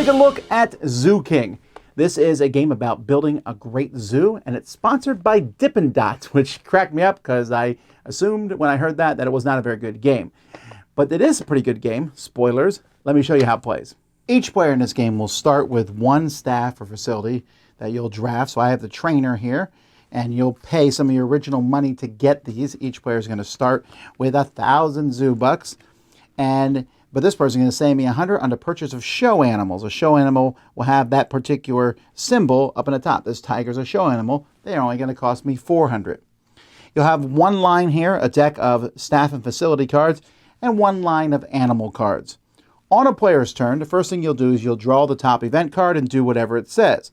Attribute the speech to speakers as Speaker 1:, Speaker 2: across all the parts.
Speaker 1: take a look at Zoo King. This is a game about building a great zoo, and it's sponsored by Dippin' Dots, which cracked me up because I assumed when I heard that it was not a very good game. But it is a pretty good game. Spoilers. Let me show you how it plays. Each player in this game will start with one staff or facility that you'll draft. So I have the trainer here, and you'll pay some of your original money to get these. Each player is going to start with 1,000 zoo bucks, but this person is going to save me 100 on the purchase of show animals. A show animal will have that particular symbol up in the top. This tiger's a show animal. They're only going to cost me 400. You'll have one line here, a deck of staff and facility cards, and one line of animal cards. On a player's turn, the first thing you'll do is you'll draw the top event card and do whatever it says.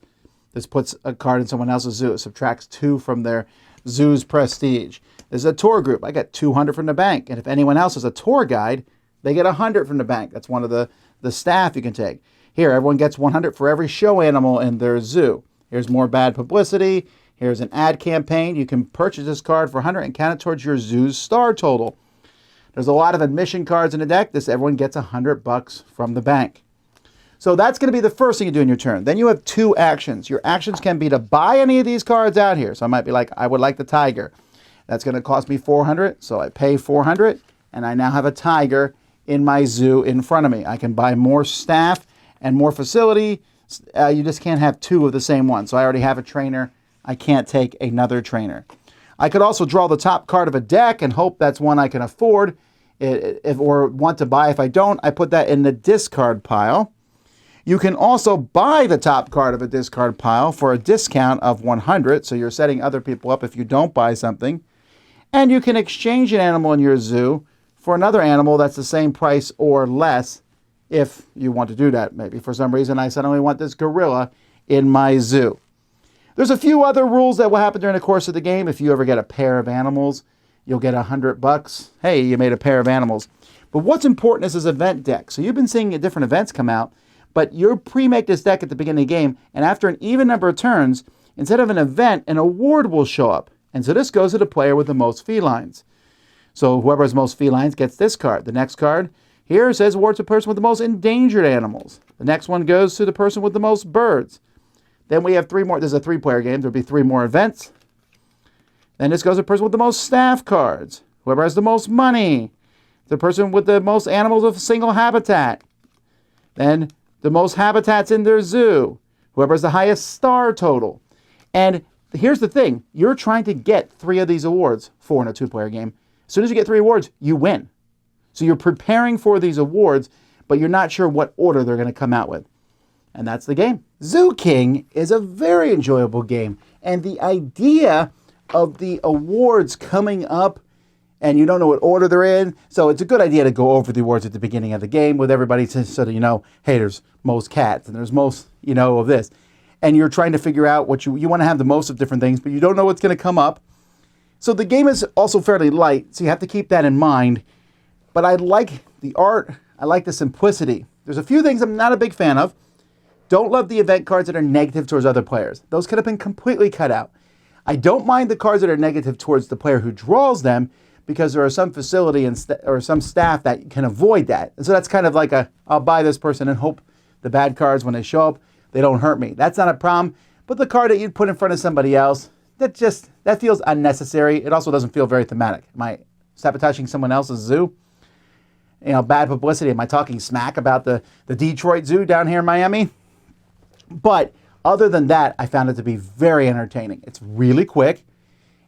Speaker 1: This puts a card in someone else's zoo. It subtracts 2 from their zoo's prestige. There's a tour group. I got 200 from the bank. And if anyone else is a tour guide, they get 100 from the bank. That's one of the staff you can take. Here, everyone gets 100 for every show animal in their zoo. Here's more bad publicity. Here's an ad campaign. You can purchase this card for 100 and count it towards your zoo's star total. There's a lot of admission cards in the deck. Everyone gets 100 bucks from the bank. So that's going to be the first thing you do in your turn. Then you have 2 actions. Your actions can be to buy any of these cards out here. So I might be like, I would like the tiger. That's going to cost me 400. So I pay 400, and I now have a tiger in my zoo in front of me. I can buy more staff and more facility. You just can't have 2 of the same one. So I already have a trainer. I can't take another trainer. I could also draw the top card of a deck and hope that's one I can afford or want to buy. If I don't, I put that in the discard pile. You can also buy the top card of a discard pile for a discount of 100. So you're setting other people up if you don't buy something. And you can exchange an animal in your zoo for another animal that's the same price or less if you want to do that. Maybe for some reason I suddenly want this gorilla in my zoo. There's a few other rules that will happen during the course of the game. If you ever get a pair of animals, you'll get 100 bucks. Hey, you made a pair of animals. But what's important is this event deck. So you've been seeing different events come out, but you pre-make this deck at the beginning of the game, and after an even number of turns, instead of an event, an award will show up. And so this goes to the player with the most felines. So whoever has most felines gets this card. The next card here says awards to the person with the most endangered animals. The next one goes to the person with the most birds. Then we have 3 more. This is a 3-player game. There'll be 3 more events. Then this goes to the person with the most staff cards. Whoever has the most money. The person with the most animals of single habitat. Then the most habitats in their zoo. Whoever has the highest star total. And here's the thing. You're trying to get 3 of these awards, 4 in a 2-player game. As soon as you get 3 awards, you win. So you're preparing for these awards, but you're not sure what order they're going to come out with. And that's the game. Zoo King is a very enjoyable game. And the idea of the awards coming up, and you don't know what order they're in, so it's a good idea to go over the awards at the beginning of the game with everybody so that you know, hey, there's most cats, and there's most, of this. And you're trying to figure out what you want to have the most of different things, but you don't know what's going to come up. So the game is also fairly light, so you have to keep that in mind. But I like the art. I like the simplicity. There's a few things I'm not a big fan of. Don't love the event cards that are negative towards other players. Those could have been completely cut out. I don't mind the cards that are negative towards the player who draws them because there are some facility or some staff that can avoid that. And so that's kind of like I'll buy this person and hope the bad cards, when they show up, they don't hurt me. That's not a problem. But the card that you'd put in front of somebody else, that feels unnecessary. It also doesn't feel very thematic. Am I sabotaging someone else's zoo? Bad publicity. Am I talking smack about the Detroit Zoo down here in Miami? But other than that, I found it to be very entertaining. It's really quick.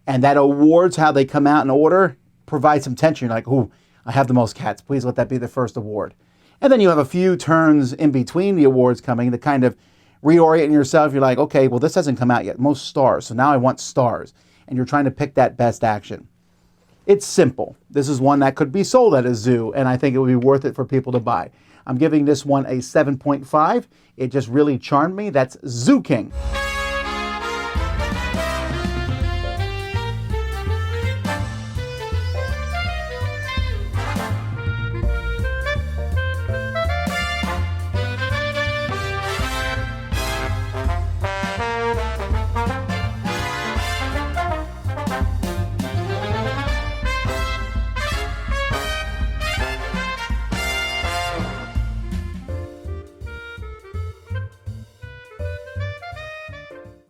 Speaker 1: And that awards, how they come out in order, provides some tension. You're like, ooh, I have the most cats. Please let that be the first award. And then you have a few turns in between the awards coming to kind of reorient yourself. You're like, okay, well, this hasn't come out yet. Most stars. So now I want stars. And you're trying to pick that best action. It's simple. This is one that could be sold at a zoo, and I think it would be worth it for people to buy. I'm giving this one a 7.5. It just really charmed me. That's Zoo King.